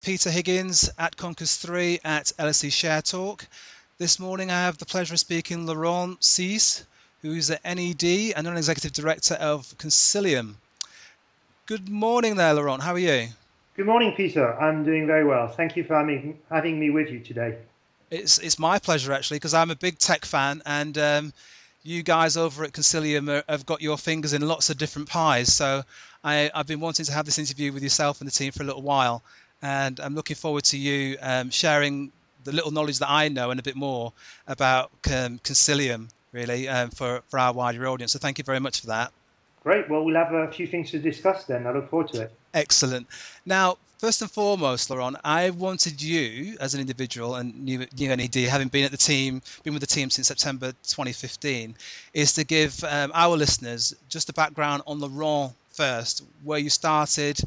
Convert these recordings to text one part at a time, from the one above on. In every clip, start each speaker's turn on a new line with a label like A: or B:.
A: Peter Higgins at Conquest3 at LSESHARETALK. This morning I have the pleasure of speaking Laurent Kssis, who is an NED and Non-Executive Director of Coinsilium. Good morning there, Laurent. How are you?
B: Good morning, Peter. I'm doing very well. Thank you for having me with you today.
A: It's my pleasure, actually, because I'm a big tech fan, and you guys over at Coinsilium have got your fingers in lots of different pies. So I've been wanting to have this interview with yourself and the team for a little while, and I'm looking forward to you sharing the little knowledge that I know and a bit more about Coinsilium, really, for our wider audience. So thank you very much for that.
B: Great. Well, we'll have a few things to discuss then. I look forward to it.
A: Excellent. Now, first and foremost, Laurent, I wanted you as an individual and new NED, having been with the team since September 2015, is to give our listeners just a background on Laurent first, where you started,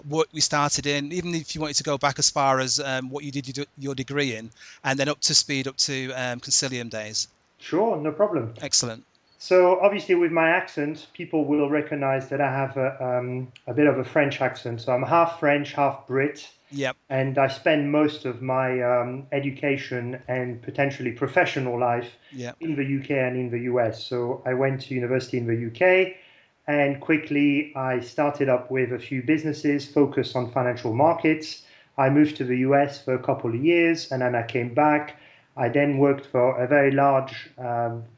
A: what we started in, even if you wanted to go back as far as what you did your degree in, and then up to Coinsilium days.
B: Sure, no problem.
A: Excellent.
B: So obviously with my accent, people will recognize that I have a bit of a French accent. So I'm half French, half Brit.
A: Yep.
B: And I spend most of my education and potentially professional life in the UK and in the US. So I went to university in the UK, and quickly I started up with a few businesses focused on financial markets. I moved to the US for a couple of years, and then I came back. I then worked for a very large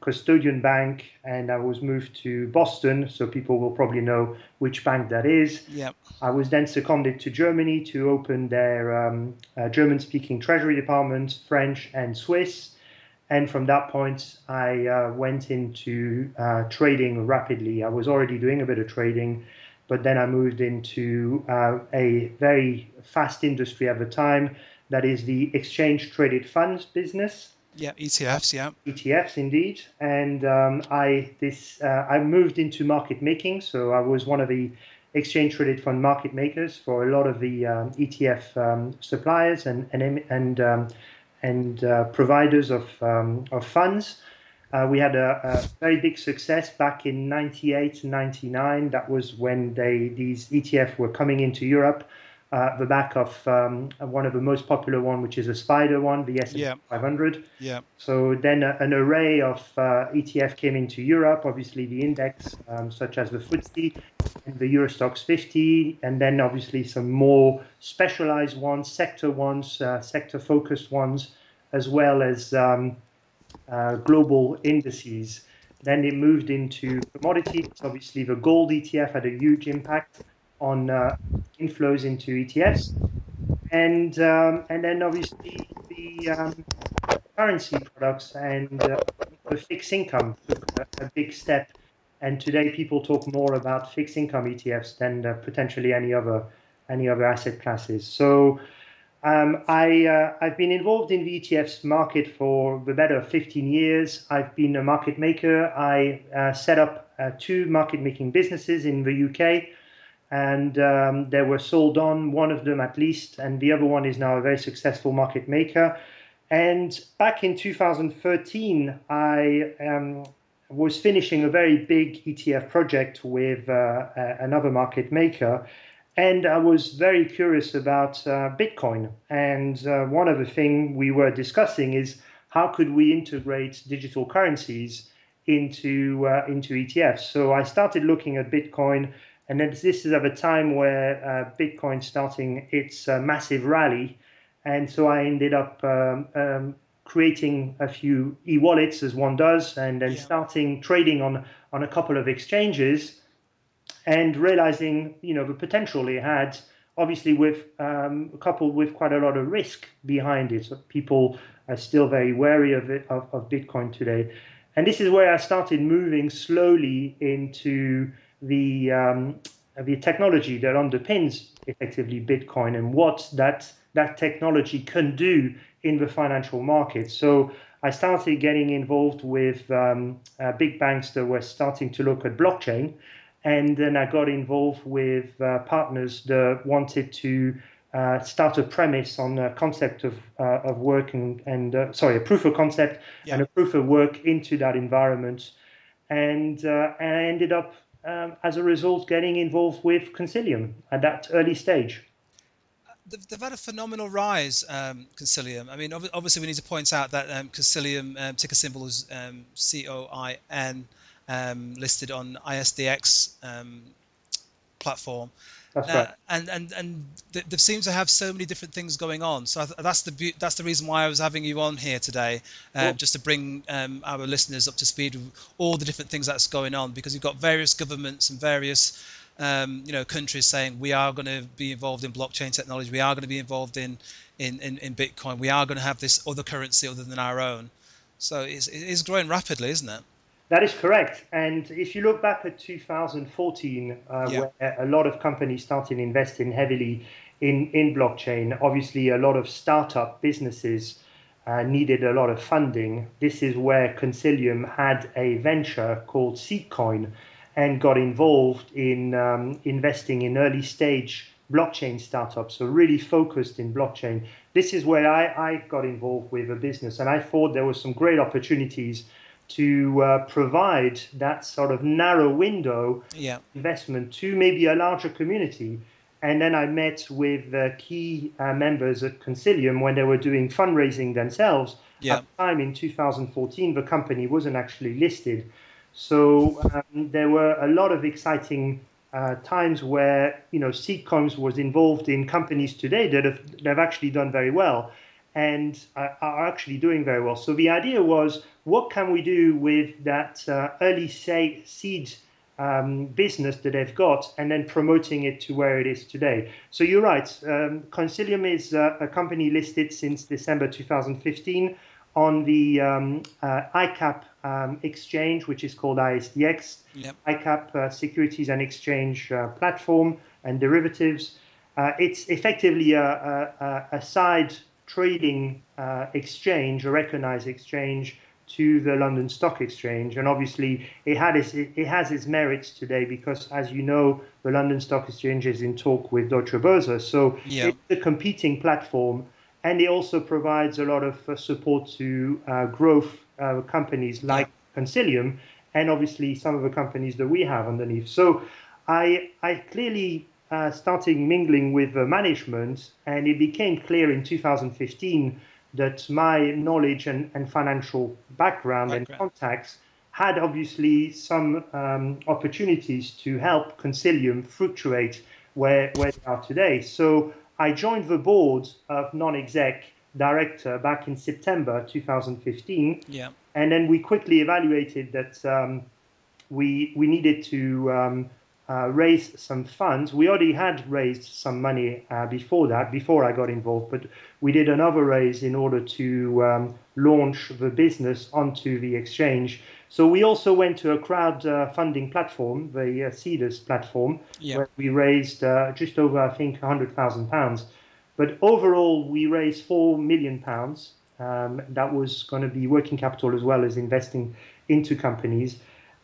B: custodian bank, and I was moved to Boston, so people will probably know which bank that is.
A: Yep.
B: I was then seconded to Germany to open their German-speaking treasury department, French and Swiss. And from that point, I went into trading rapidly. I was already doing a bit of trading, but then I moved into a very fast industry at the time. That is the exchange traded funds business.
A: Yeah, ETFs. Yeah,
B: ETFs indeed. And I moved into market making. So I was one of the exchange traded fund market makers for a lot of the ETF suppliers and providers of funds. We had a very big success back in 98 and 99. That was when these ETF were coming into Europe. The back of one of the most popular one, which is a spider one, the S&P 500.
A: Yeah.
B: So then an array of ETF came into Europe, obviously the index, such as the FTSE and the Eurostoxx 50, and then obviously some more specialized ones, sector-focused ones, as well as global indices. Then it moved into commodities. Obviously, the gold ETF had a huge impact on inflows into ETFs, and then obviously the currency products and the fixed income took a big step. And today people talk more about fixed income ETFs than potentially any other asset classes. So I've been involved in the ETFs market for the better of 15 years. I've been a market maker. I set up two market making businesses in the UK. And they were sold on, one of them at least, and the other one is now a very successful market maker. And back in 2013, I was finishing a very big ETF project with another market maker, and I was very curious about Bitcoin. And one of the things we were discussing is how could we integrate digital currencies into ETFs. So I started looking at Bitcoin. And then this is at a time where Bitcoin starting its massive rally. And so I ended up creating a few e-wallets, as one does, and then starting trading on a couple of exchanges and realizing, the potential it had, obviously with coupled with quite a lot of risk behind it. So people are still very wary of Bitcoin today. And this is where I started moving slowly into the technology that underpins effectively Bitcoin and what that technology can do in the financial market. So I started getting involved with big banks that were starting to look at blockchain, and then I got involved with partners that wanted to start a premise on a concept of working and a proof of concept and a proof of work into that environment, and I ended up as a result getting involved with Coinsilium at that early stage.
A: they've had a phenomenal rise, Consilium. I mean, obviously, we need to point out that Consilium ticker symbol is COIN, listed on ISDX platform.
B: That's right.
A: And they seem to have so many different things going on. So that's the reason why I was having you on here today,
B: Cool.
A: just to bring our listeners up to speed with all the different things that's going on, because you've got various governments and various countries saying we are going to be involved in blockchain technology, we are going to be involved in Bitcoin, we are going to have this other currency other than our own. So it's growing rapidly, isn't it?
B: That is correct. And if you look back at 2014,
A: Yeah.
B: where a lot of companies started investing heavily in blockchain, obviously a lot of startup businesses needed a lot of funding. This is where Consilium had a venture called Seedcoin and got involved in investing in early stage blockchain startups, so really focused in blockchain. This is where I got involved with a business, and I thought there were some great opportunities to provide that sort of narrow window
A: Yeah.
B: investment to maybe a larger community. And then I met with key members at Consilium when they were doing fundraising themselves.
A: Yeah.
B: At the time in 2014, the company wasn't actually listed. So there were a lot of exciting times where Seedcoins was involved in companies today that have actually done very well and are actually doing very well. So the idea was, what can we do with that early seed business that they've got, and then promoting it to where it is today? So you're right. Consilium is a company listed since December 2015 on the ICAP exchange, which is called ISDX.
A: Yep.
B: ICAP Securities and Exchange Platform and Derivatives. It's effectively a side trading exchange, a recognized exchange to the London Stock Exchange. And obviously it has its merits today because, as you know, the London Stock Exchange is in talk with Deutsche Börse. So
A: Yeah.
B: it's a competing platform, and it also provides a lot of support to growth companies like Consilium, and obviously some of the companies that we have underneath. So I clearly started mingling with management, and it became clear in 2015 that my knowledge and financial background and contacts had obviously some opportunities to help Consilium fluctuate where they are today. So I joined the board of non-exec director back in September 2015.
A: Yeah.
B: And then we quickly evaluated that we needed to raise some funds. We already had raised some money before I got involved, but we did another raise in order to launch the business onto the exchange. So we also went to a crowdfunding platform, the Seeders platform, where we raised just over, I think, £100,000. But overall, we raised £4 million. That was going to be working capital as well as investing into companies.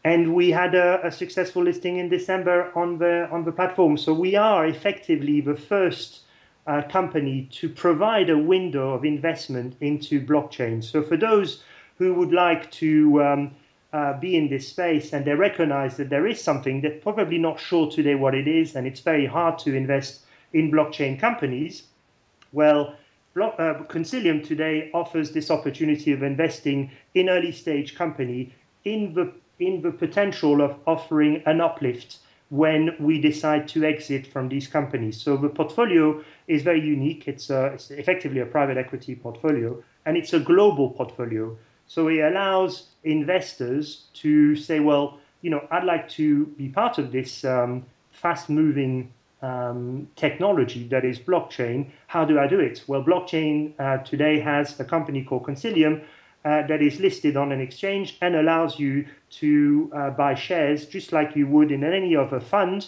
B: And we had a successful listing in December on the platform. So we are effectively the first company to provide a window of investment into blockchain. So for those who would like to be in this space and they recognize that there is something, they're probably not sure today what it is, and it's very hard to invest in blockchain companies. Well, Consilium today offers this opportunity of investing in early stage company in the potential of offering an uplift when we decide to exit from these companies. So the portfolio is very unique. It's effectively a private equity portfolio, and it's a global portfolio. So it allows investors to say, well, I'd like to be part of this fast-moving technology that is blockchain. How do I do it? Well, blockchain today has a company called Consilium that is listed on an exchange and allows you to buy shares just like you would in any other fund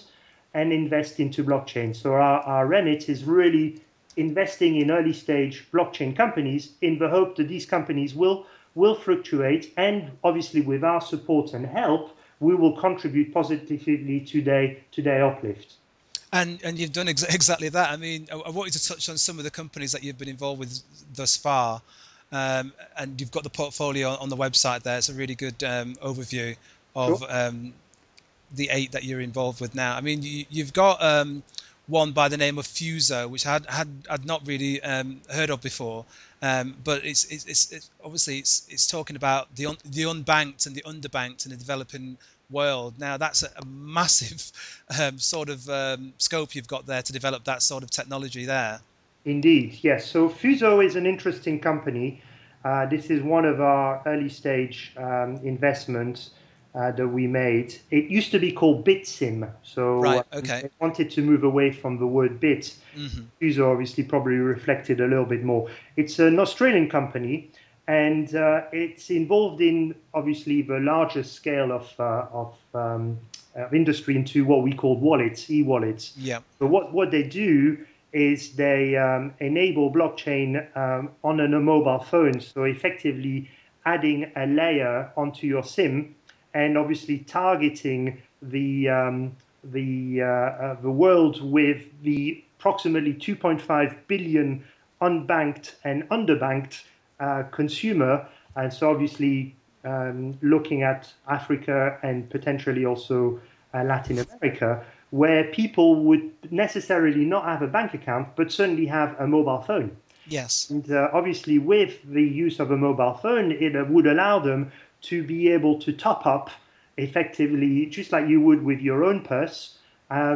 B: and invest into blockchain. So our remit is really investing in early stage blockchain companies in the hope that these companies will fluctuate, and obviously with our support and help, we will contribute positively to their uplift.
A: And you've done exactly that. I mean, I wanted to touch on some of the companies that you've been involved with thus far, and you've got the portfolio on the website there. It's a really good overview of the 8 that you're involved with now. I mean, you've got one by the name of Fuso, which I'd not really heard of before. But it's obviously it's talking about the unbanked and the underbanked in the developing world. Now that's a massive sort of scope you've got there to develop that sort of technology there.
B: Indeed, yes. So Fuso is an interesting company. This is one of our early stage investments that we made. It used to be called BitSim, so
A: Right. Okay.
B: they wanted to move away from the word bit. Fuso obviously probably reflected a little bit more. It's an Australian company, and it's involved in obviously the largest scale of industry into what we call wallets, e-wallets.
A: Yeah.
B: So what they do is they enable blockchain on a mobile phone. So effectively adding a layer onto your SIM and obviously targeting the world with the approximately 2.5 billion unbanked and underbanked consumer. And so obviously looking at Africa and potentially also Latin America, where people would necessarily not have a bank account, but certainly have a mobile phone.
A: Yes.
B: And obviously, with the use of a mobile phone, it would allow them to be able to top up effectively, just like you would with your own purse,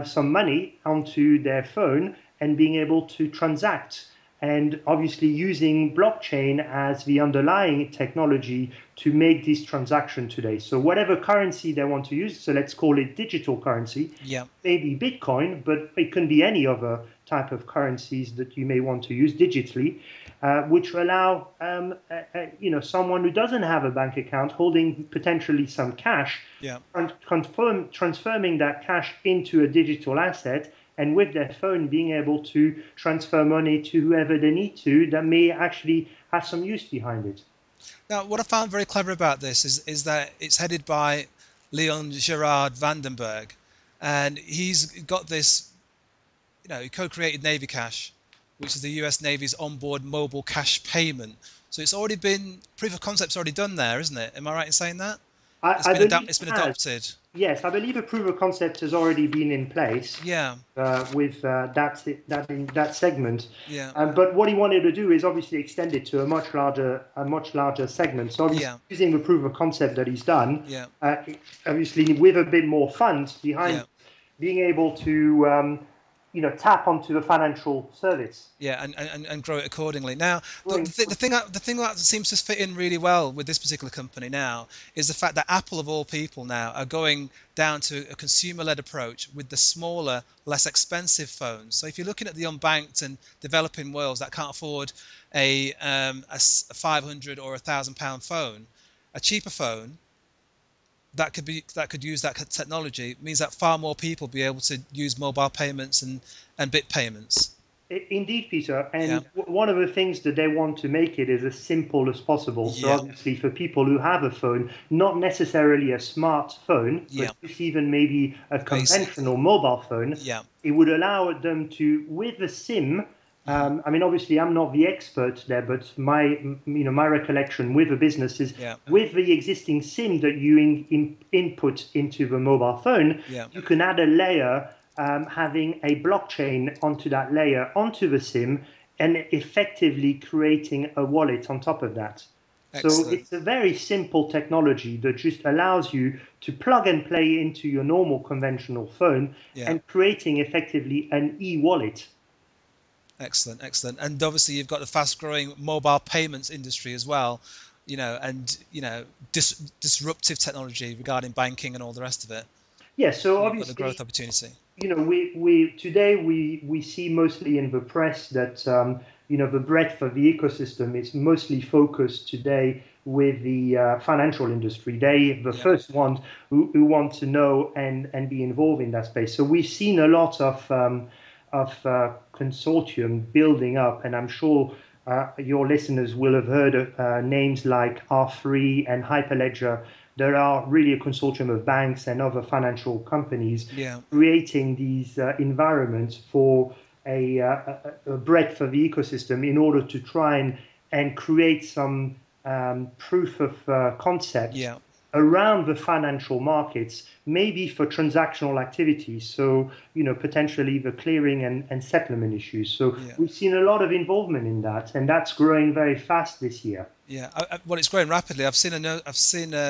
B: some money onto their phone and being able to transact. And obviously, using blockchain as the underlying technology to make this transaction today. So, whatever currency they want to use, so let's call it digital currency,
A: Yeah.
B: maybe Bitcoin, but it can be any other type of currencies that you may want to use digitally, which allow someone who doesn't have a bank account holding potentially some cash,
A: Yeah.
B: transforming that cash into a digital asset, and with their phone being able to transfer money to whoever they need to that may actually have some use behind it.
A: Now, what I found very clever about this is that it's headed by Leon Gerard Vandenberg, and he's got this, he co-created Navy Cash, which is the US Navy's onboard mobile cash payment. So it's already been proof of concept's already done there, isn't it? Am I right in saying that?
B: I believe
A: It's been
B: it has.
A: adopted.
B: Yes, I believe a proof of concept has already been in place
A: Yeah.
B: with that segment.
A: Yeah.
B: But what he wanted to do is obviously extend it to a much larger segment. So obviously
A: Yeah.
B: using the proof of concept that he's done,
A: Yeah.
B: obviously with a bit more funds behind,
A: Yeah.
B: being able to tap onto the financial service.
A: Yeah, and grow it accordingly. Now,
B: Growing.
A: the thing that seems to fit in really well with this particular company now is the fact that Apple, of all people, now are going down to a consumer-led approach with the smaller, less expensive phones. So if you're looking at the unbanked and developing worlds that can't afford a 500 or £1,000 phone, a cheaper phone that could use that technology means that far more people be able to use mobile payments and bit payments.
B: Indeed, Peter.
A: Yeah.
B: And one of the things that they want to make it is as simple as possible. So
A: Yeah.
B: obviously for people who have a phone, not necessarily a smartphone,
A: Yeah.
B: but just even maybe a
A: Basic.
B: conventional mobile phone,
A: Yeah.
B: it would allow them to, with a SIM, I mean, obviously, I'm not the expert there, but my recollection with a business is
A: Yeah.
B: with the existing SIM that you input into the mobile phone,
A: Yeah.
B: you can add a layer, having a blockchain onto that layer onto the SIM, and effectively creating a wallet on top of that. So
A: Excellent.
B: it's a very simple technology that just allows you to plug and play into your normal conventional phone
A: Yeah.
B: and creating effectively an e-wallet.
A: Excellent. Excellent. And obviously, you've got the fast-growing mobile payments industry as well, and disruptive technology regarding banking and all the rest of it.
B: Yes, so
A: You've got the growth
B: obviously,
A: opportunity.
B: we today we see mostly in the press that the breadth of the ecosystem is mostly focused today with the financial industry. They the
A: Yeah.
B: first ones who want to know and be involved in that space. So we've seen a lot of consortium building up, and I'm sure your listeners will have heard of names like R3 and Hyperledger. There are really a consortium of banks and other financial companies
A: Yeah.
B: creating these environments for a breadth of the ecosystem in order to try and create some proof of concept
A: Yeah.
B: around the financial markets, maybe for transactional activities. So, potentially the clearing and settlement issues. So we've seen a lot of involvement in that, and that's growing very fast this year.
A: Yeah, well, it's growing rapidly. I've seen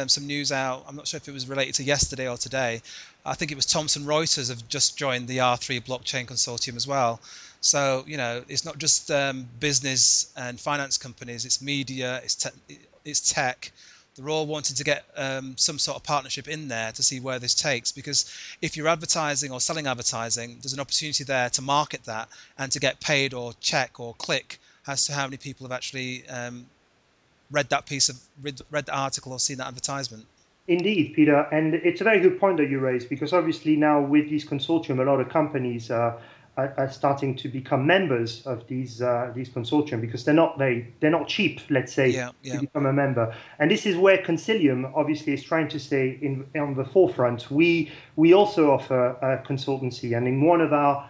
A: some news out. I'm not sure if it was related to yesterday or today. I think it was Thomson Reuters have just joined the R3 blockchain consortium as well. So it's not just business and finance companies. It's media. It's tech. They're all wanting to get some sort of partnership in there to see where this takes. Because if you're advertising or selling advertising, there's an opportunity there to market that and to get paid or check or click as to how many people have actually read the article or seen that advertisement.
B: Indeed, Peter, and it's a very good point that you raised, because obviously now with these consortium, a lot of companies are starting to become members of these consortium, because they're not cheap, let's say, to become a member. And this is where Coinsilium obviously is trying to stay on the forefront. We also offer a consultancy, and in one of our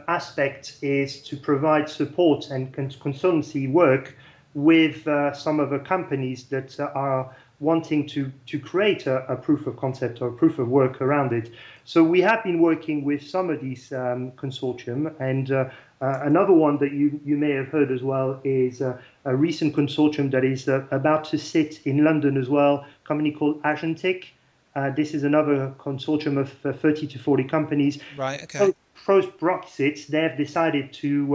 B: aspects is to provide support and consultancy work with some of the companies that are wanting to create a proof of concept or a proof of work around it. So we have been working with some of these consortium, and another one that you may have heard as well is a recent consortium that is about to sit in London as well, a company called Agentic. This is another consortium of 30 to 40 companies.
A: Right, okay.
B: Post-Brexit, they have decided to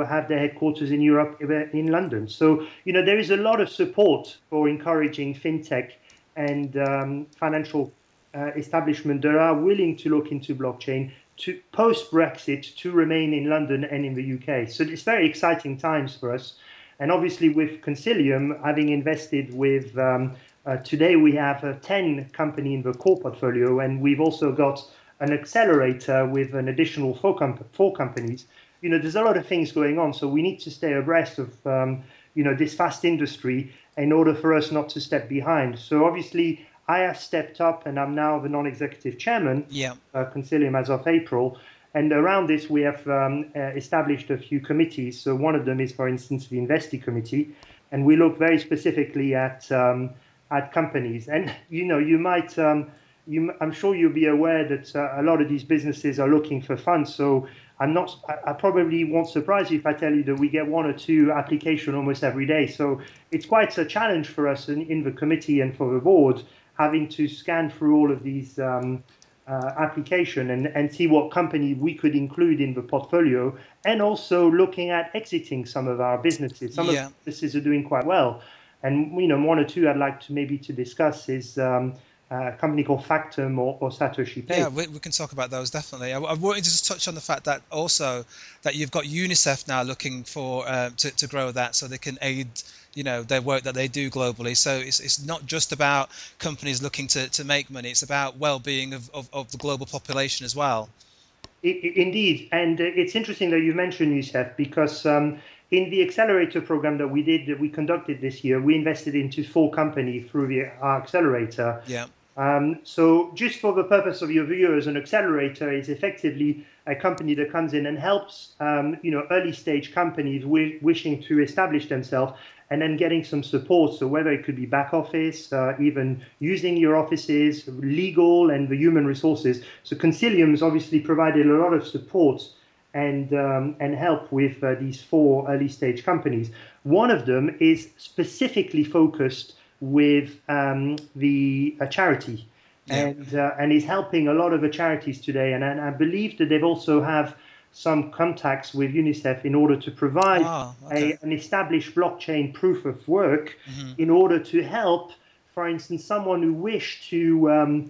B: have their headquarters in Europe, in London. So, there is a lot of support for encouraging fintech and financial establishment that are willing to look into blockchain to post-Brexit to remain in London and in the UK. So it's very exciting times for us. And obviously with Coinsilium, having invested with, today we have 10 company in the core portfolio, and we've also got an accelerator with an additional four companies. There's a lot of things going on, so we need to stay abreast of, this fast industry in order for us not to step behind. So obviously, I have stepped up, and I'm now the non-executive chairman of Coinsilium as of April. And around this, we have established a few committees. So one of them is, for instance, the investee committee, and we look very specifically at companies. And I'm sure you'll be aware that a lot of these businesses are looking for funds. So I probably won't surprise you if I tell you that we get one or two applications almost every day. So it's quite a challenge for us in the committee and for the board, having to scan through all of these applications and see what company we could include in the portfolio, and also looking at exiting some of our businesses. Some of the businesses are doing quite well. And one or two I'd like to discuss is a company called Factum or SatoshiPay.
A: Yeah, we can talk about those, definitely. I wanted to just touch on the fact that also that you've got UNICEF now looking for to grow that, so they can aid their work that they do globally. So it's not just about companies looking to make money, it's about well-being of the global population as well.
B: Indeed, and it's interesting that you mentioned UNICEF, because in the accelerator program that we conducted this year, we invested into 4 companies through our accelerator.
A: Yeah.
B: So just for the purpose of your viewers, an accelerator is effectively a company that comes in and helps, early stage companies wishing to establish themselves, and then getting some support. So whether it could be back office, even using your offices, legal, and the human resources. So Coinsilium has obviously provided a lot of support and help with these 4 early stage companies. One of them is specifically focused with the charity, and is helping a lot of the charities today. And I believe that they've also have some contacts with UNICEF in order to provide an established blockchain proof of work, in order to help, for instance, someone who wished to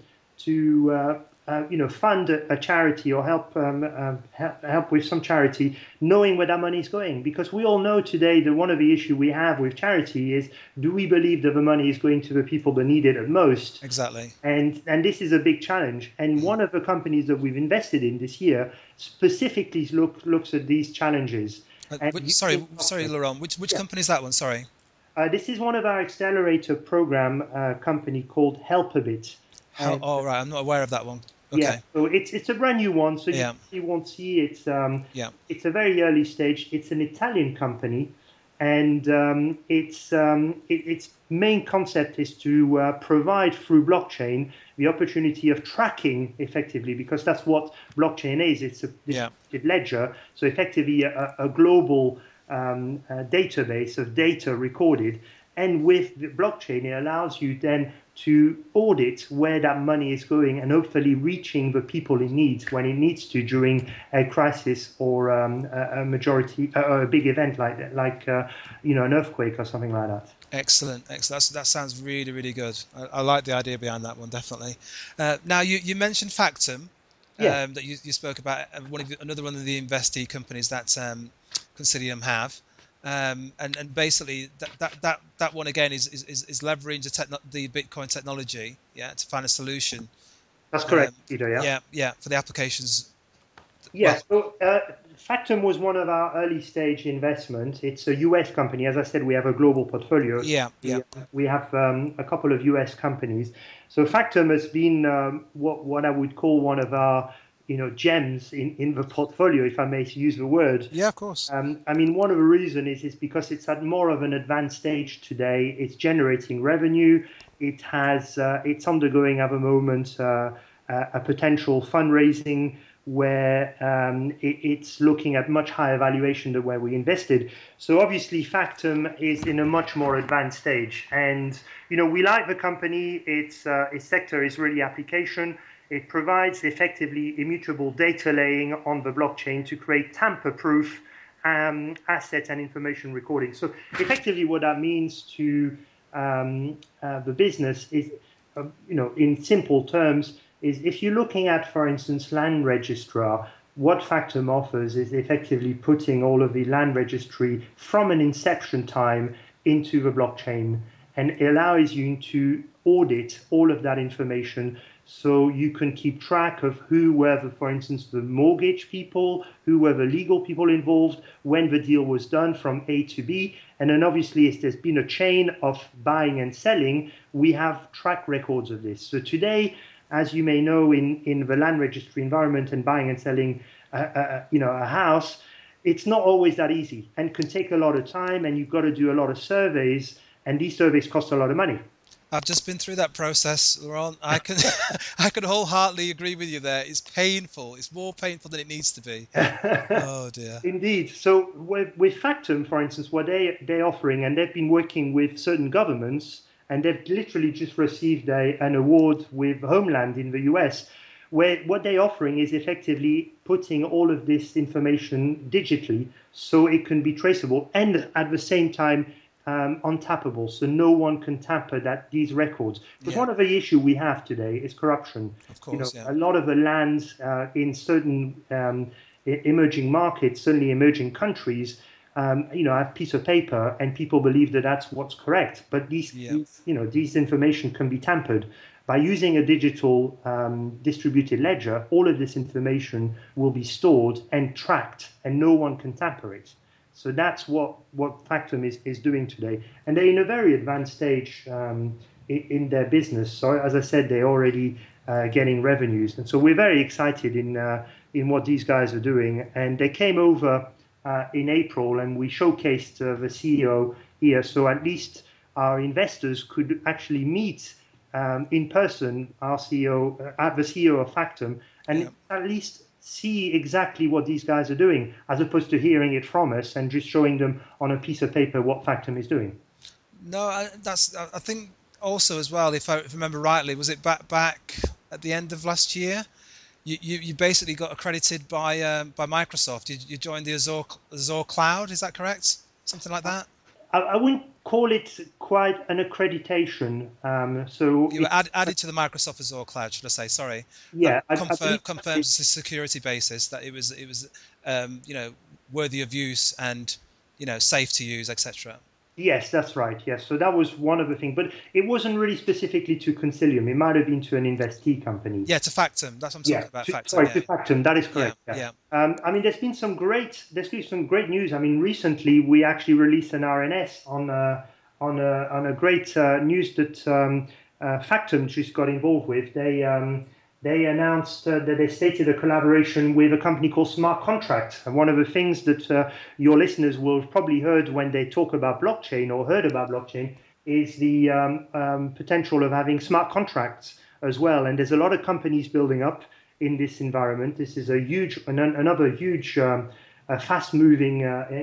B: fund a charity or help with some charity, knowing where that money is going. Because we all know today that one of the issues we have with charity is, do we believe that the money is going to the people that need it at most?
A: Exactly.
B: And this is a big challenge. And one of the companies that we've invested in this year specifically looks at these challenges.
A: Sorry, Laurent. Which company is that one? Sorry.
B: This is one of our accelerator program company called Help a Bit.
A: Right. I'm not aware of that one. Okay.
B: Yeah, so it's a brand new one, so you won't see it's a very early stage. It's an Italian company, And its main concept is to provide through blockchain the opportunity of tracking effectively, because that's what blockchain is. It's a distributed ledger, so effectively a global database of data recorded. And with the blockchain, it allows you then to audit where that money is going and hopefully reaching the people in need when it needs to during a crisis or a big event like an earthquake or something like that.
A: Excellent. That sounds really, really good. I like the idea behind that one, definitely. Now, you mentioned Factum, that you spoke about, another one of the investee companies that Coinsilium have. And basically that one again is leveraging the Bitcoin technology, to find a solution.
B: That's correct, Peter.
A: Yeah, for the applications.
B: Yes. So Factum was one of our early stage investments. It's a US company. As I said, we have a global portfolio. We have a couple of US companies. So Factum has been what I would call one of our gems in the portfolio, if I may use the word.
A: Yeah, of course.
B: I mean, one of the reasons is because it's at more of an advanced stage today. It's generating revenue. It's undergoing at the moment a potential fundraising where it's looking at much higher valuation than where we invested. So obviously Factum is in a much more advanced stage. And, we like the company. Its sector is really application. It provides effectively immutable data laying on the blockchain to create tamper-proof asset and information recording. So effectively what that means to the business is, in simple terms, is if you're looking at, for instance, land registrar, what Factum offers is effectively putting all of the land registry from an inception time into the blockchain, and it allows you to audit all of that information, so you can keep track of who were, for instance, the mortgage people, who were the legal people involved, when the deal was done from A to B. And then obviously, if there's been a chain of buying and selling, we have track records of this. So today, as you may know, in the land registry environment and buying and selling a house, it's not always that easy and can take a lot of time, and you've got to do a lot of surveys, and these surveys cost a lot of money.
A: I've just been through that process, Laurent. I can wholeheartly agree with you there. It's painful. It's more painful than it needs to be. Oh dear.
B: Indeed. So with Factum, for instance, what they're offering, and they've been working with certain governments, and they've literally just received an award with Homeland in the US, where what they're offering is effectively putting all of this information digitally so it can be traceable and at the same time untappable, so no one can tamper these records. Because one of the issues we have today is corruption.
A: Of course,
B: a lot of the lands in certain emerging markets, certainly emerging countries, have piece of paper, and people believe that that's what's correct. But these information can be tampered. By using a digital distributed ledger, all of this information will be stored and tracked, and no one can tamper it. So that's what Factum is doing today. And they're in a very advanced stage in their business. So as I said, they're already getting revenues. And so we're very excited in what these guys are doing. And they came over in April, and we showcased the CEO here. So at least our investors could actually meet in person our CEO, the CEO of Factum, and at least see exactly what these guys are doing, as opposed to hearing it from us and just showing them on a piece of paper what Factum is doing.
A: No, I think also as well, if I remember rightly, was it back at the end of last year? You basically got accredited by Microsoft. You joined the Azure cloud. Is that correct? Something like that.
B: I wouldn't call it quite an accreditation. So
A: you were added to the Microsoft Azure cloud, should I say? Sorry.
B: Yeah,
A: confirms the security basis that it was worthy of use and safe to use, etc.
B: Yes, that's right. Yes, so that was one of the things, but it wasn't really specifically to Coinsilium. It might have been to an investee company.
A: Yeah, to Factum. That's what I'm talking about. Factum.
B: Sorry, to Factum. That is correct. Yeah. I mean, there's been some great news. I mean, recently we actually released an RNS on a great news that Factum just got involved with. They they announced that they stated a collaboration with a company called Smart Contracts. And one of the things that your listeners will have probably heard when they talk about blockchain or heard about blockchain is the potential of having smart contracts as well. And there's a lot of companies building up in this environment. This is another huge fast-moving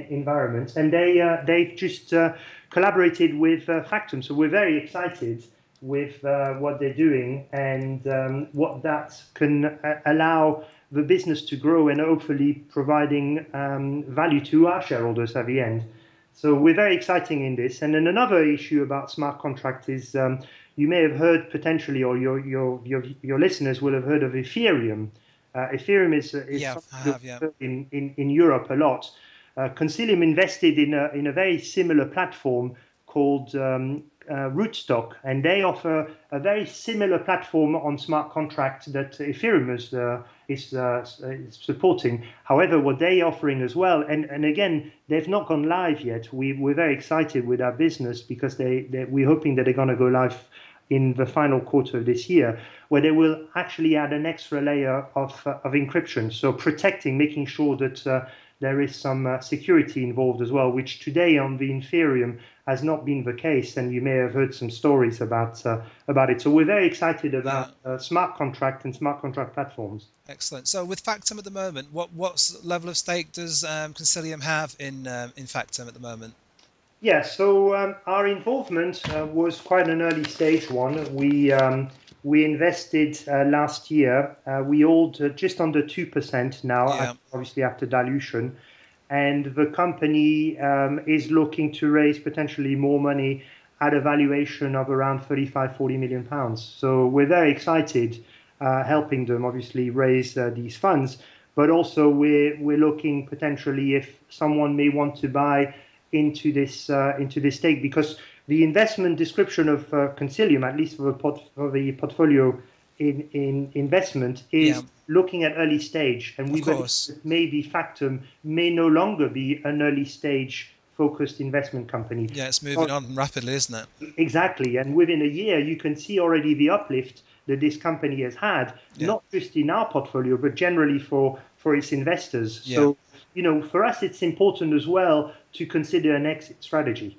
B: environment. And they've just collaborated with Factum. So we're very excited with what they're doing and what that can allow the business to grow and hopefully providing value to our shareholders at the end. So we're very exciting in this. And then another issue about smart contract is you may have heard potentially, or your listeners will have heard of Ethereum. Ethereum is in Europe a lot. Consilium invested in a very similar platform called Rootstock, and they offer a very similar platform on smart contract that Ethereum is supporting. However, what they're offering as well, and again, they've not gone live yet. We're very excited with our business because we're hoping that they're going to go live in the final quarter of this year, where they will actually add an extra layer of encryption, so protecting, making sure that there is some security involved as well, which today on the Ethereum has not been the case, and you may have heard some stories about it. So we're very excited about smart contract and smart contract platforms.
A: Excellent. So with Factum at the moment, what level of stake does Consilium have in Factum at the moment?
B: Yeah, so our involvement was quite an early stage one. We invested last year. We hold just under 2% now, obviously after dilution. And the company is looking to raise potentially more money at a valuation of around 35-40 million pounds. So we're very excited helping them obviously raise these funds. But also we're looking potentially if someone may want to buy into this stake, because the investment description of Consilium, at least for the portfolio in investment, is looking at early stage, and we believe that maybe Factum may no longer be an early stage focused investment company.
A: Yeah, it's moving on rapidly, isn't it?
B: Exactly, and within a year you can see already the uplift that this company has had, not just in our portfolio, but generally for its investors. So, for us, it's important as well to consider an exit strategy.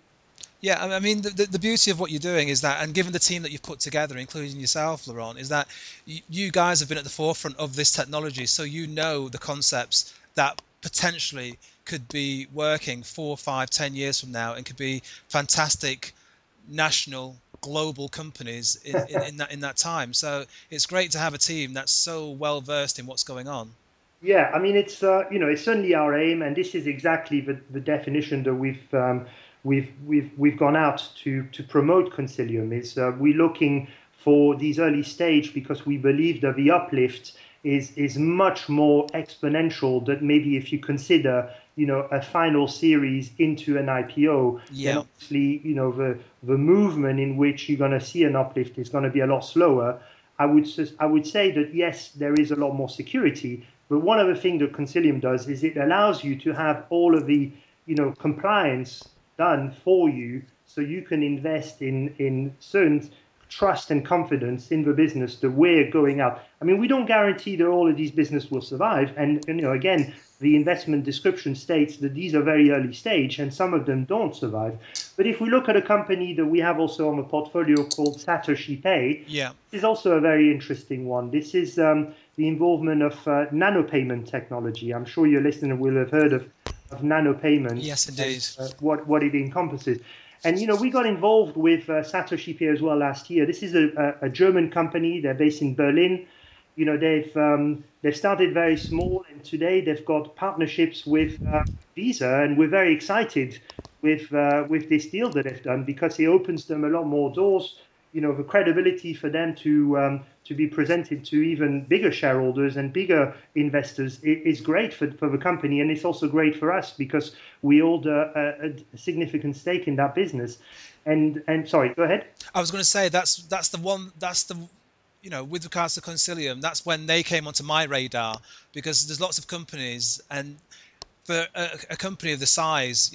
A: Yeah, I mean, the beauty of what you're doing is that, and given the team that you've put together, including yourself, Laurent, is that you guys have been at the forefront of this technology, so you know the concepts that potentially could be working 4, 5, 10 years from now and could be fantastic national, global companies in that time. So it's great to have a team that's so well versed in what's going on.
B: Yeah, I mean, it's it's certainly our aim, and this is exactly the definition that we've gone out to promote Consilium. Is we're looking for these early stage because we believe that the uplift is much more exponential than maybe if you consider a final series into an IPO. Then obviously the movement in which you're going to see an uplift is going to be a lot slower. I would say that yes, there is a lot more security. But one of the things that Consilium does is it allows you to have all of the, compliance done for you, so you can invest in certain trust and confidence in the business that we're going out. I mean, we don't guarantee that all of these businesses will survive. And again, the investment description states that these are very early stage and some of them don't survive. But if we look at a company that we have also on the portfolio called SatoshiPay, this is also a very interesting one. This is the involvement of nanopayment technology. I'm sure your listener will have heard of nanopayments.
A: Yes, indeed.
B: What it encompasses. And, we got involved with SatoshiPay as well last year. This is a German company. They're based in Berlin. They've started very small, and today they've got partnerships with Visa, and we're very excited with this deal that they've done because it opens them a lot more doors. The credibility for them to be presented to even bigger shareholders and bigger investors is great for the company, and it's also great for us because we hold a significant stake in that business. And sorry, go ahead.
A: I was going to say that's with regards to Consilium, that's when they came onto my radar, because there's lots of companies, and for a company of the size,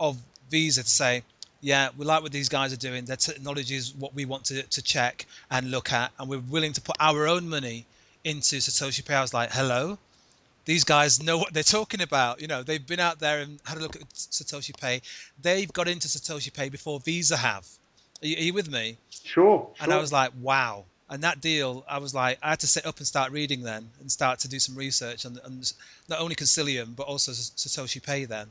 A: of Visa to say, yeah, we like what these guys are doing. Their technology is what we want to check and look at, and we're willing to put our own money into Satoshi Pay. I was like, hello, these guys know what they're talking about. You know, they've been out there and had a look at Satoshi Pay. They've got into Satoshi Pay before Visa have. Are you with me?
B: Sure,
A: And I
B: sure.
A: was like, wow. And that deal, I was like, I had to sit up and start reading then and start to do some research on not only Consilium, but also Satoshi Pay then.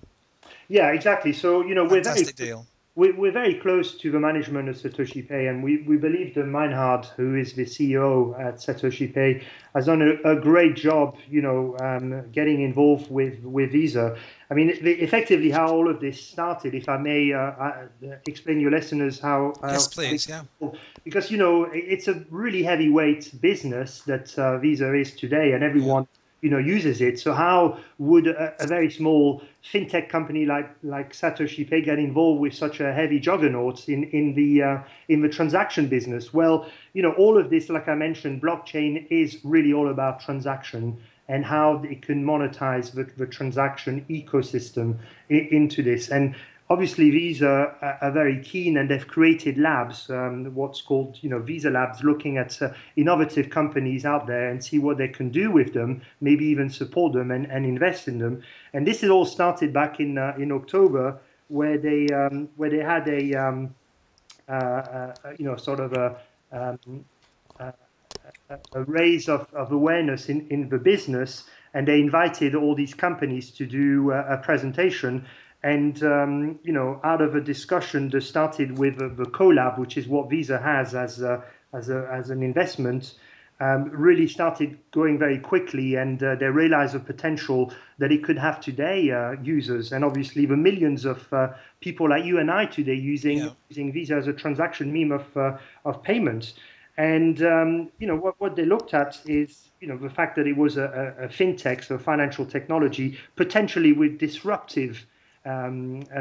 B: Yeah, exactly. So,
A: Fantastic deal.
B: we're very close to the management of Satoshi Pay, and we believe that Meinhard, who is the CEO at Satoshi Pay, has done a great job, getting involved with Visa. I mean, effectively, how all of this started, if I may explain your listeners
A: Yes, please. Yeah.
B: because, it's a really heavyweight business that Visa is today, and
A: Yeah.
B: everyone uses it. So how would a very small fintech company like Satoshi Pay get involved with such a heavy juggernaut in the transaction business? Well, all of this, like I mentioned, blockchain is really all about transaction and how it can monetize the transaction ecosystem into this. And obviously, Visa are very keen, and they've created labs, what's called Visa Labs, looking at innovative companies out there and see what they can do with them, maybe even support them and invest in them. And this is all started back in October, where they had sort of um, a raise of awareness in the business, and they invited all these companies to do a presentation. And out of a discussion that started with the collab, which is what Visa has as an investment, really started going very quickly, and they realized the potential that it could have today, users, and obviously the millions of people like you and I today
A: Yeah.
B: using Visa as a transaction meme of payments. And what they looked at is the fact that it was a fintech, so financial technology, potentially with disruptive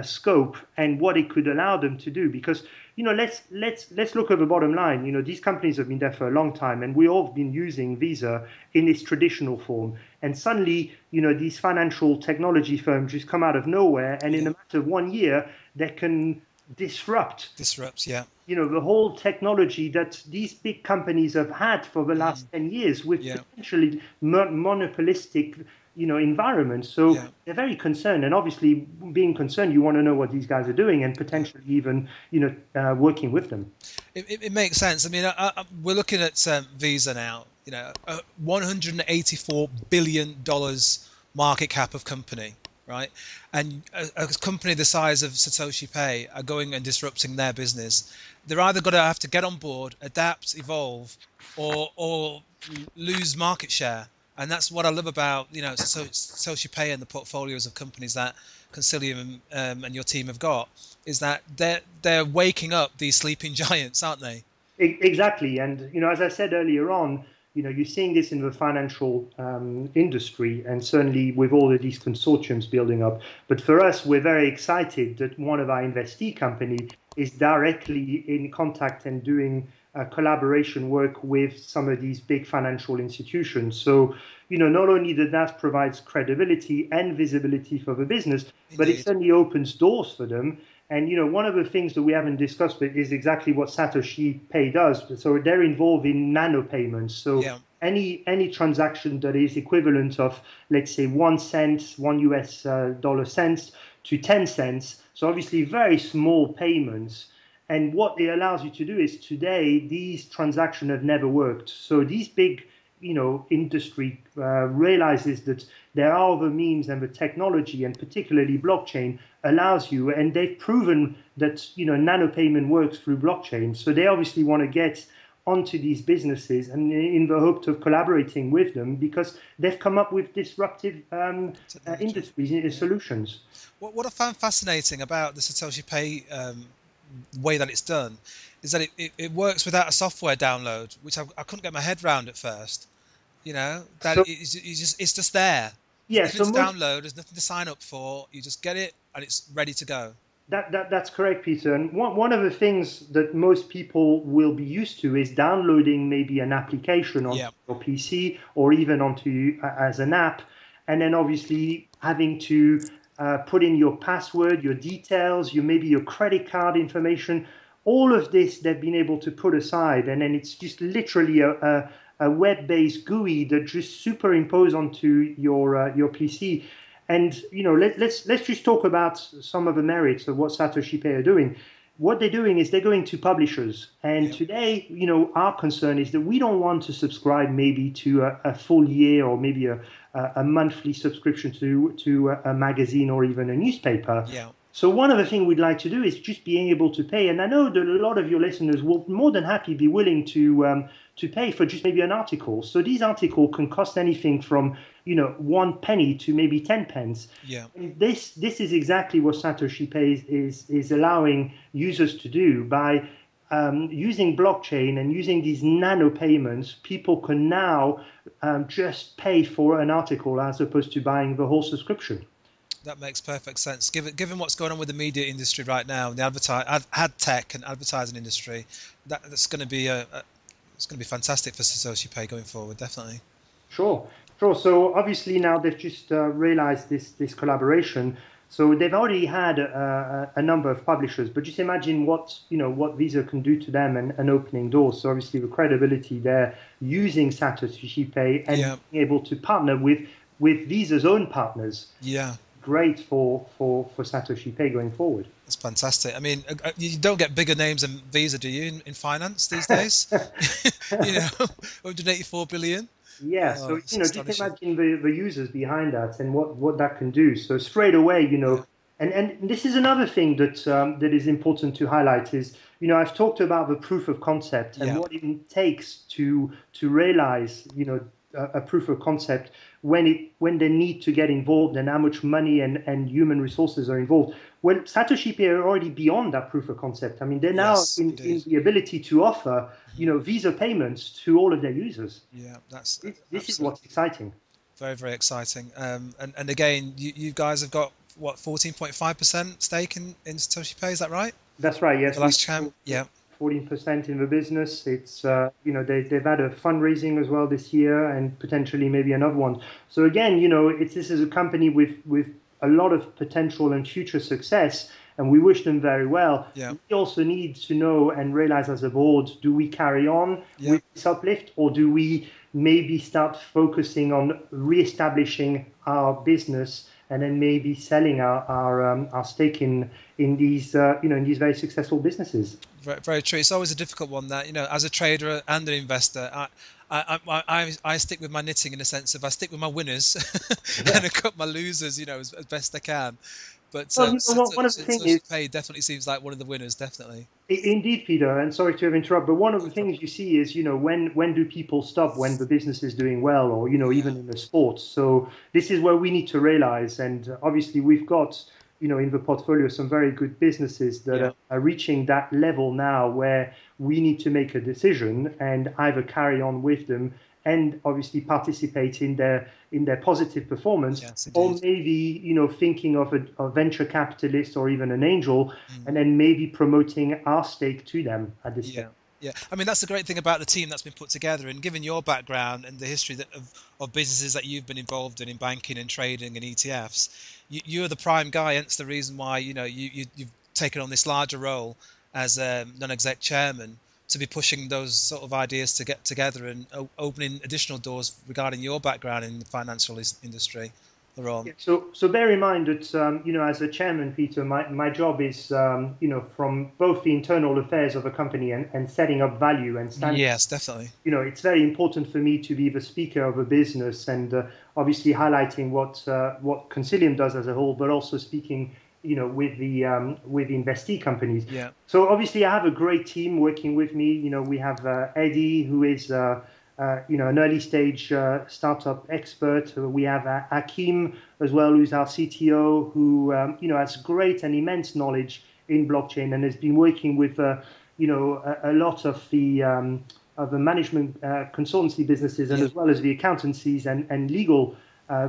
B: scope, and what it could allow them to do. Because let's look at the bottom line. These companies have been there for a long time, and we all have been using Visa in its traditional form. And suddenly, these financial technology firms just come out of nowhere, and in
A: Yeah.
B: a matter of 1 year, they can disrupt
A: Disrupts. Yeah.
B: the whole technology that these big companies have had for the last 10 years with
A: Yeah.
B: potentially monopolistic environments. So
A: Yeah.
B: they're very concerned, and obviously being concerned, you want to know what these guys are doing and
A: Yeah.
B: potentially even working with them.
A: It makes sense. I mean, we're looking at Visa now. 184 billion dollars market cap of company, right? And a company the size of Satoshi Pay are going and disrupting their business. They're either going to have to get on board, adapt, evolve, or lose market share. And that's what I love about Satoshi Pay and the portfolios of companies that Consilium and your team have got, is that they're waking up these sleeping giants, aren't they?
B: Exactly, and as I said earlier on, you're seeing this in the financial industry, and certainly with all of these consortiums building up. But for us, we're very excited that one of our investee company is directly in contact and doing collaboration work with some of these big financial institutions. So, not only that provides credibility and visibility for the business, but it
A: Indeed.
B: certainly opens doors for them. And one of the things that we haven't discussed is exactly what Satoshi Pay does. So they're involved in nanopayments. So
A: Yeah.
B: any transaction that is equivalent of, let's say, 1 cent, $1 cents to 10 cents. So obviously very small payments. And what it allows you to do is today these transactions have never worked. So these big industry realizes that there are other means, and the technology, and particularly blockchain, allows you, and they've proven that nanopayment works through blockchain. So they obviously want to get onto these businesses, and in the hope of collaborating with them, because they've come up with disruptive
A: Technology.
B: industries
A: Yeah.
B: solutions.
A: What I found fascinating about the Satoshi Pay way that it's done is that it works without a software download, which I couldn't get my head around at first. That
B: So
A: it's just there. There's
B: yeah,
A: nothing
B: so
A: to
B: most
A: download. There's nothing to sign up for. You just get it and it's ready to go.
B: that's correct, Peter. And one of the things that most people will be used to is downloading maybe an application onto
A: Yeah.
B: your PC or even onto as an app, and then obviously having to put in your password, your details, maybe your credit card information. All of this they've been able to put aside, and then it's just literally a web-based GUI that just superimpose onto your PC. And let's just talk about some of the merits of what SatoshiPay are doing. What they're doing is they're going to publishers. And today, our concern is that we don't want to subscribe maybe to a full year or maybe a monthly subscription to a magazine or even a newspaper. So one of the things we'd like to do is just being able to pay. And I know that a lot of your listeners will more than happy be willing to pay for just maybe an article. So these articles can cost anything from 1 penny to maybe 10 pence. And this is exactly what SatoshiPay is allowing users to do by using blockchain and using these nano payments. People can now just pay for an article as opposed to buying the whole subscription.
A: That makes perfect sense. Given what's going on with the media industry right now, the ad tech and advertising industry, that's going to be it's going to be fantastic for SatoshiPay going forward, definitely.
B: Sure. So obviously now they've just realized this collaboration. So they've already had a number of publishers, but just imagine what Visa can do to them and opening doors. So obviously the credibility there using SatoshiPay and being able to partner with Visa's own partners. Great for SatoshiPay going forward.
A: That's fantastic. I mean, you don't get bigger names than Visa, do you, in finance these days? 184 billion.
B: Yeah, so just imagine the users behind that and what that can do. So straight away, and this is another thing that is important to highlight is, I've talked about the proof of concept and what it takes to realize, a proof of concept when they need to get involved and how much money and human resources are involved. Well, SatoshiPay are already beyond that proof of concept. I mean, they're now in the ability to offer, Visa payments to all of their users. This is what's exciting.
A: Very, very exciting. And again, you guys have got what, 14.5% stake in SatoshiPay? Is that right?
B: That's right. Yes.
A: The last champ.
B: 14% in the business. It's they've had a fundraising as well this year and potentially maybe another one. So again, this is a company with a lot of potential and future success, and we wish them very well. We also need to know and realize as a board, do we carry on with this uplift, or do we maybe start focusing on reestablishing our business and then maybe selling our stake in these in these very successful businesses?
A: Very, very true. It's always a difficult one that, as a trader and an investor, I stick with my knitting in the sense of I stick with my winners and I cut my losers, as best I can. But
B: one of the things is,
A: Pay definitely seems like one of the winners, definitely.
B: Indeed, Peter, and sorry to have interrupted, but one of the things you see is, when do people stop when the business is doing well, or, even in the sports. So this is where we need to realize, and obviously we've got, in the portfolio, some very good businesses that are reaching that level now where we need to make a decision and either carry on with them and obviously participate in their positive performance, or maybe thinking of a venture capitalist or even an angel, and then maybe promoting our stake to them at this point.
A: Yeah, I mean, that's the great thing about the team that's been put together, and given your background and the history of businesses that you've been involved in banking and trading and ETFs, you're the prime guy. Hence the reason why you've taken on this larger role as a non-exec chairman, to be pushing those sort of ideas to get together and opening additional doors regarding your background in the financial industry.
B: Yeah, so bear in mind that as a chairman, Peter, my job is from both the internal affairs of a company and setting up value and standards.
A: Yes, definitely.
B: It's very important for me to be the speaker of a business and obviously highlighting what Coinsilium does as a whole, but also speaking with the investee companies. So obviously I have a great team working with me. We have Eddie, who is an early stage startup expert. We have Hakim as well, who's our CTO, who has great and immense knowledge in blockchain and has been working with a lot of the management consultancy businesses and as well as the accountancies and legal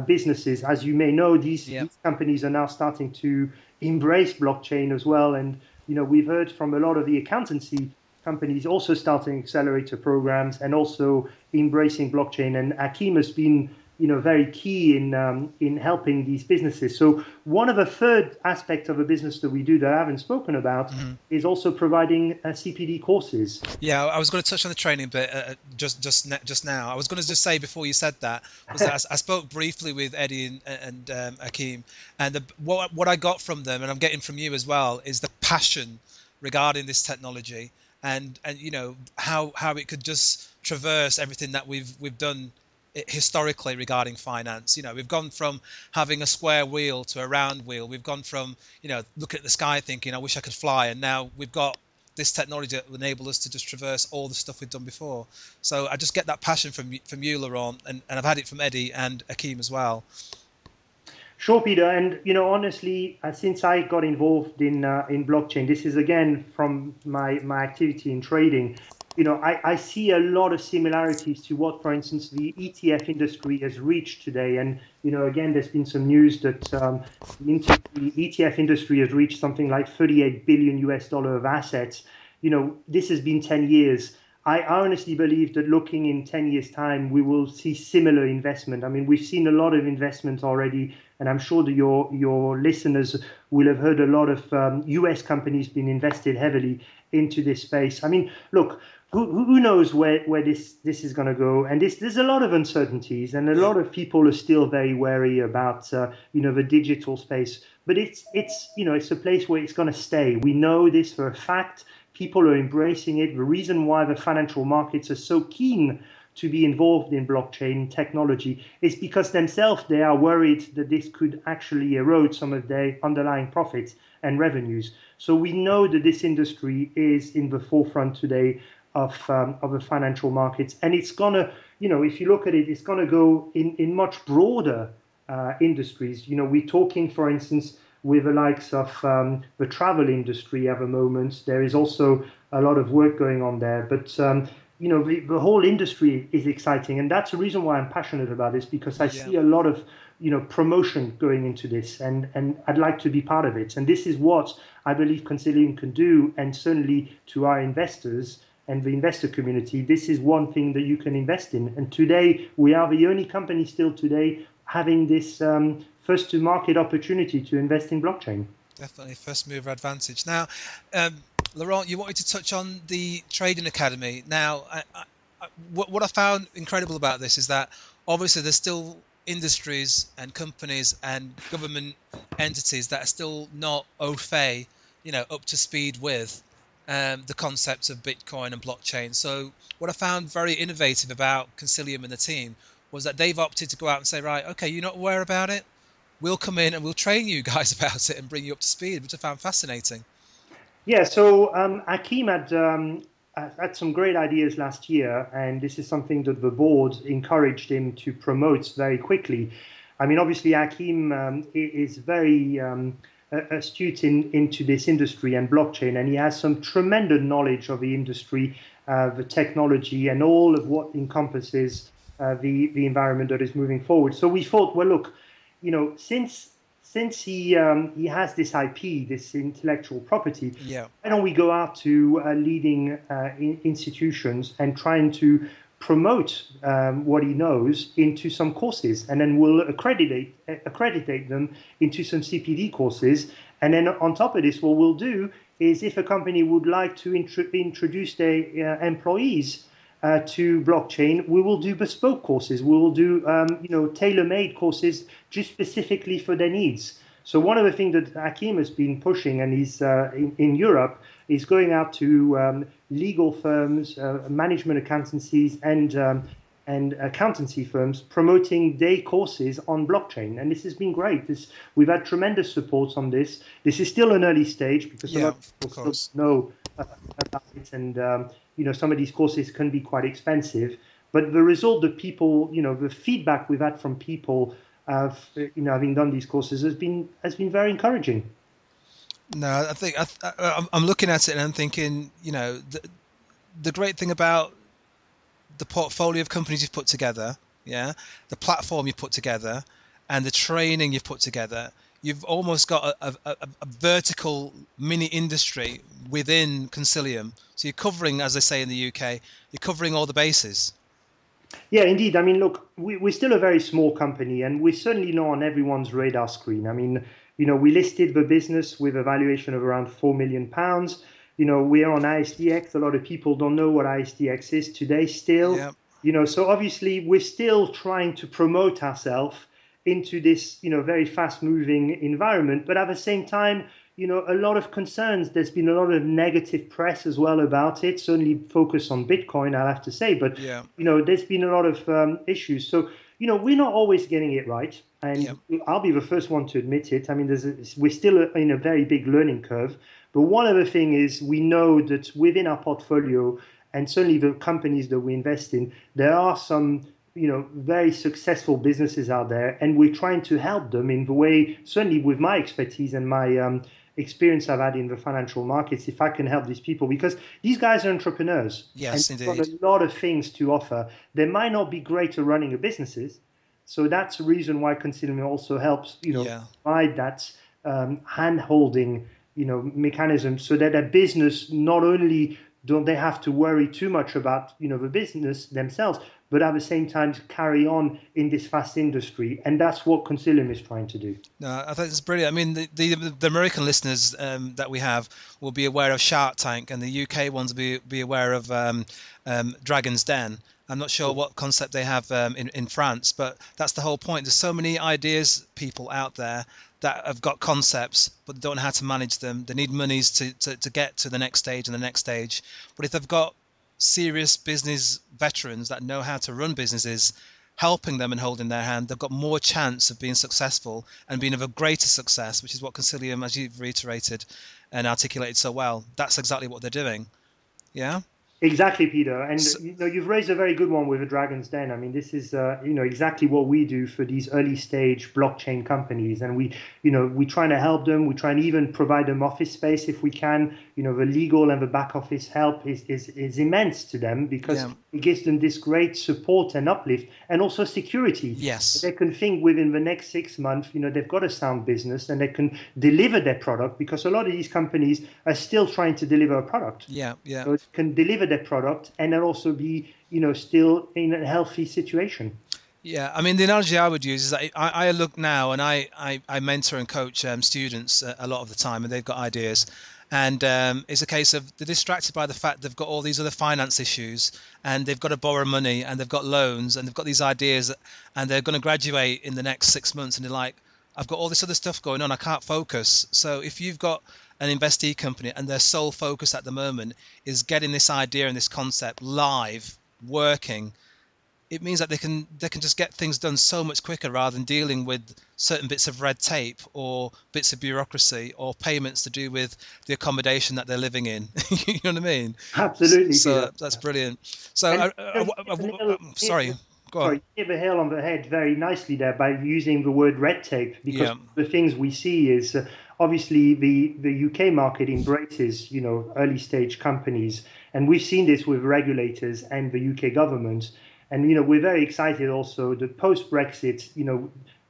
B: businesses. As you may know, these companies are now starting to embrace blockchain as well. And, we've heard from a lot of the accountancy companies also starting accelerator programs and also embracing blockchain. And Hakim has been, very key in helping these businesses. So one of the third aspects of a business that we do that I haven't spoken about is also providing CPD courses.
A: Yeah, I was going to touch on the training bit just now. I was going to just say before you said that was that I spoke briefly with Eddie and Hakeem, and what I got from them, and I'm getting from you as well, is the passion regarding this technology, and how it could just traverse everything that we've done historically regarding finance. We've gone from having a square wheel to a round wheel. We've gone from looking at the sky thinking I wish I could fly, and now we've got this technology that will enable us to just traverse all the stuff we've done before. So I just get that passion from you, Laurent, and I've had it from Eddie and Hakeem as well.
B: Sure, Peter. And honestly, since I got involved in blockchain, this is again from my activity in trading. I see a lot of similarities to what, for instance, the ETF industry has reached today. And again, there's been some news that the ETF industry has reached something like 38 billion US dollar of assets. This has been 10 years. I honestly believe that looking in 10 years' time, we will see similar investment. I mean, we've seen a lot of investment already, and I'm sure that your listeners will have heard a lot of US companies being invested heavily into this space. I mean, look, who knows where this is going to go? And there's a lot of uncertainties, and a lot of people are still very wary about the digital space. But it's a place where it's going to stay. We know this for a fact. People are embracing it. The reason why the financial markets are so keen to be involved in blockchain technology is because themselves they are worried that this could actually erode some of their underlying profits and revenues. So we know that this industry is in the forefront today of the financial markets, and it's gonna, if you look at it, it's gonna go in much broader industries. We're talking, for instance, with the likes of the travel industry at the moment. There is also a lot of work going on there, but the whole industry is exciting, and that's the reason why I'm passionate about this, because I see a lot of promotion going into this, and I'd like to be part of it. And this is what I believe Coinsilium can do, and certainly to our investors and the investor community, this is one thing that you can invest in. And today we are the only company still today having this first to market opportunity to invest in blockchain.
A: Definitely first mover advantage. Now, Laurent, you wanted to touch on the Trading Academy. Now, what I found incredible about this is that obviously there's still industries and companies and government entities that are still not au fait, up to speed with the concepts of Bitcoin and blockchain. So what I found very innovative about Coinsilium and the team was that they've opted to go out and say, right, okay, you're not aware about it? We'll come in and we'll train you guys about it and bring you up to speed, which I found fascinating.
B: Yeah, so Hakeem had some great ideas last year, and this is something that the board encouraged him to promote very quickly. I mean, obviously, Hakeem is very astute into this industry and blockchain, and he has some tremendous knowledge of the industry, the technology, and all of what encompasses the environment that is moving forward. So we thought, well, look, since he has this IP, this intellectual property, why don't we go out to leading institutions and trying to promote what he knows into some courses, and then we'll accreditate them into some CPD courses. And then on top of this, what we'll do is, if a company would like to introduce their employees to blockchain, we will do bespoke courses. We will do tailor-made courses just specifically for their needs. So one of the things that Hakeem has been pushing, and he's in Europe, is going out to legal firms, management accountancies, and accountancy firms, promoting their courses on blockchain. And this has been great. We've had tremendous support on this. This is still an early stage because a lot of people don't know about it, and some of these courses can be quite expensive. But the result that people, the feedback we've had from people, having done these courses has been very encouraging.
A: No, I think I'm looking at it and I'm thinking, the great thing about the portfolio of companies you've put together, the platform you've put together, and the training you've put together, you've almost got a vertical mini industry within Coinsilium. So you're covering, as they say in the UK, you're covering all the bases.
B: Yeah, indeed. I mean, look, we're still a very small company, and we're certainly not on everyone's radar screen. I mean, we listed the business with a valuation of around £4 million. We're on ISDX. A lot of people don't know what ISDX is today still.
A: Yeah,
B: So obviously we're still trying to promote ourselves into this, very fast-moving environment. But at the same time, a lot of concerns. There's been a lot of negative press as well about it. Certainly focus on Bitcoin, I'll have to say. But
A: yeah,
B: there's been a lot of issues. So we're not always getting it right,
A: yeah,
B: and I'll be the first one to admit it. I mean, we're still in a very big learning curve. But one other thing is we know that within our portfolio, and certainly the companies that we invest in, there are some very successful businesses out there, and we're trying to help them in the way, certainly with my expertise and my experience I've had in the financial markets, if I can help these people, because these guys are entrepreneurs and
A: yes,
B: they've got
A: indeed.
B: a lot of things to offer. They might not be great at running a businesses, so that's the reason why Consilium also helps,
A: Yeah,
B: provide that hand-holding, mechanism, so that a business not only don't they have to worry too much about the business themselves, but at the same time carry on in this fast industry, and that's what Consilium is trying to do.
A: no, I think it's brilliant. I mean, the American listeners that we have will be aware of Shark Tank, and the UK ones will be aware of Dragon's Den. I'm not sure what concept they have in France, but that's the whole point. There's so many ideas people out there that have got concepts, but they don't know how to manage them. They need monies to get to the next stage and the next stage. But if they've got serious business veterans that know how to run businesses, helping them and holding their hand, they've got more chance of being successful and being of a greater success, which is what Consilium, as you've reiterated and articulated so well, that's exactly what they're doing. Yeah.
B: Exactly, Peter. And
A: So,
B: you've raised a very good one with the Dragon's Den. I mean, this is exactly what we do for these early stage blockchain companies, and we trying to help them. We try and even provide them office space if we can. The legal and the back office help is immense to them, because
A: yeah.
B: it gives them this great support and uplift, and also security.
A: Yes.
B: They can think within the next 6 months, they've got a sound business and they can deliver their product, because a lot of these companies are still trying to deliver a product.
A: Yeah. Yeah.
B: So it can deliver their product and then also be, still in a healthy situation.
A: Yeah, I mean, the analogy I would use is that I look now and I mentor and coach students a lot of the time, and they've got ideas. And it's a case of they're distracted by the fact they've got all these other finance issues, and they've got to borrow money, and they've got loans, and they've got these ideas, and they're going to graduate in the next 6 months, and they're like, I've got all this other stuff going on, I can't focus. So if you've got an investee company and their sole focus at the moment is getting this idea and this concept live, working, it means that they can just get things done so much quicker rather than dealing with certain bits of red tape or bits of bureaucracy or payments to do with the accommodation that they're living in. You know what I mean?
B: Absolutely,
A: So
B: Peter.
A: that's brilliant. So
B: And
A: sorry, go on.
B: sorry, you hit the nail on the head very nicely there by using the word red tape, because
A: Yeah,
B: the things we see is obviously the UK market embraces early stage companies, and we've seen this with regulators and the UK government. And we're very excited also that post Brexit,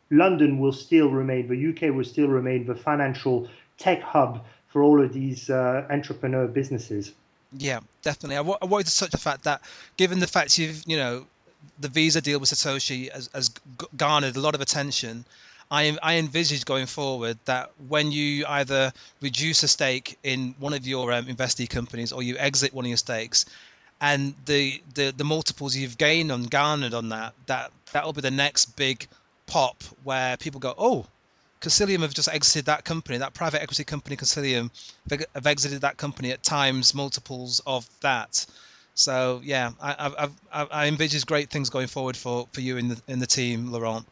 B: London will still remain, the UK will still remain the financial tech hub for all of these entrepreneur businesses.
A: yeah, definitely. I wanted to touch the fact that, given the fact the Visa deal with Satoshi has garnered a lot of attention. I envisage going forward that when you either reduce a stake in one of your investee companies or you exit one of your stakes, and the multiples you've gained on garnered on that'll be the next big pop where people go, oh, Consilium have just exited that company, that private equity company Consilium have exited that company at times multiples of that. So yeah, I envisage great things going forward for you in the team, Laurent.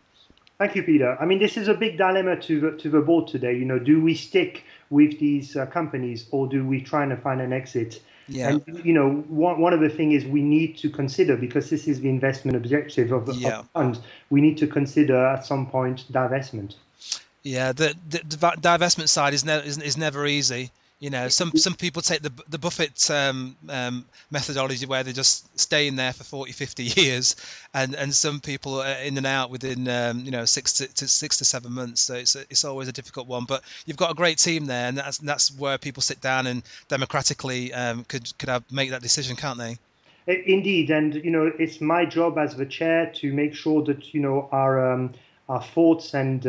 B: Thank you, Peter. I mean, this is a big dilemma to the board today. Do we stick with these companies, or do we try and find an exit?
A: Yeah,
B: And one of the things is we need to consider, because this is the investment objective of the
A: yeah.
B: fund. We need to consider at some point divestment.
A: Yeah, the divestment side is never easy. You know, some people take the Buffett methodology where they just stay in there for 40, 50 years, and some people are in and out within 6 to 7 months. So it's always a difficult one. But you've got a great team there, and that's where people sit down and democratically could make that decision, can't they?
B: Indeed, and it's my job as the chair to make sure that our thoughts and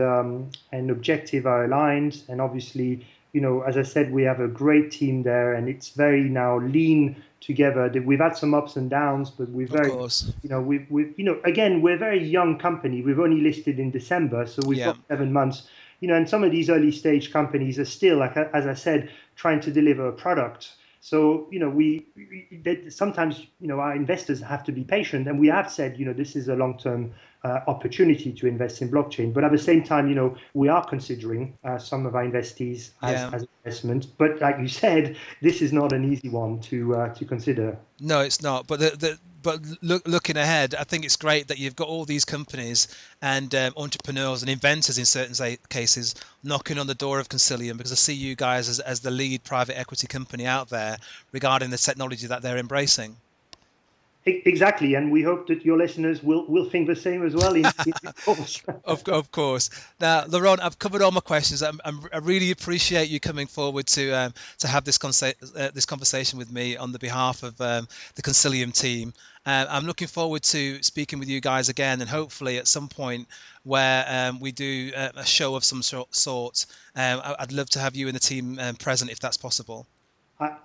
B: objective are aligned. And obviously, as I said, we have a great team there, and it's very now lean together. We've had some ups and downs, but we're
A: Of
B: very,
A: course.
B: again, we're a very young company. We've only listed in December, so we've
A: Yeah.
B: got 7 months. And some of these early stage companies are still, like as I said, trying to deliver a product. So sometimes our investors have to be patient, and we have said this is a long-term opportunity to invest in blockchain. But at the same time, we are considering some of our investees
A: Yeah.
B: as investment. But like you said, this is not an easy one to consider.
A: No, it's not. But looking ahead, I think it's great that you've got all these companies and entrepreneurs and inventors in certain cases knocking on the door of Consilium, because I see you guys as the lead private equity company out there regarding the technology that they're embracing.
B: Exactly, and we hope that your listeners will think the same as well. In due course.
A: Of course. Now, Laurent, I've covered all my questions. I really appreciate you coming forward to have this conversation with me on the behalf of the Consilium team. I'm looking forward to speaking with you guys again, and hopefully at some point where we do a show of some sort. I'd love to have you and the team present if that's possible.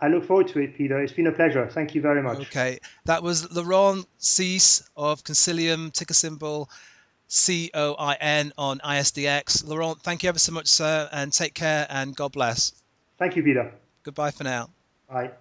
B: I look forward to it, Peter. It's been a pleasure. Thank you very much.
A: Okay, that was Laurent Kssis of Consilium, ticker symbol COIN on ISDX. Laurent, thank you ever so much, sir, and take care and God bless.
B: Thank you, Peter.
A: Goodbye for now.
B: Bye.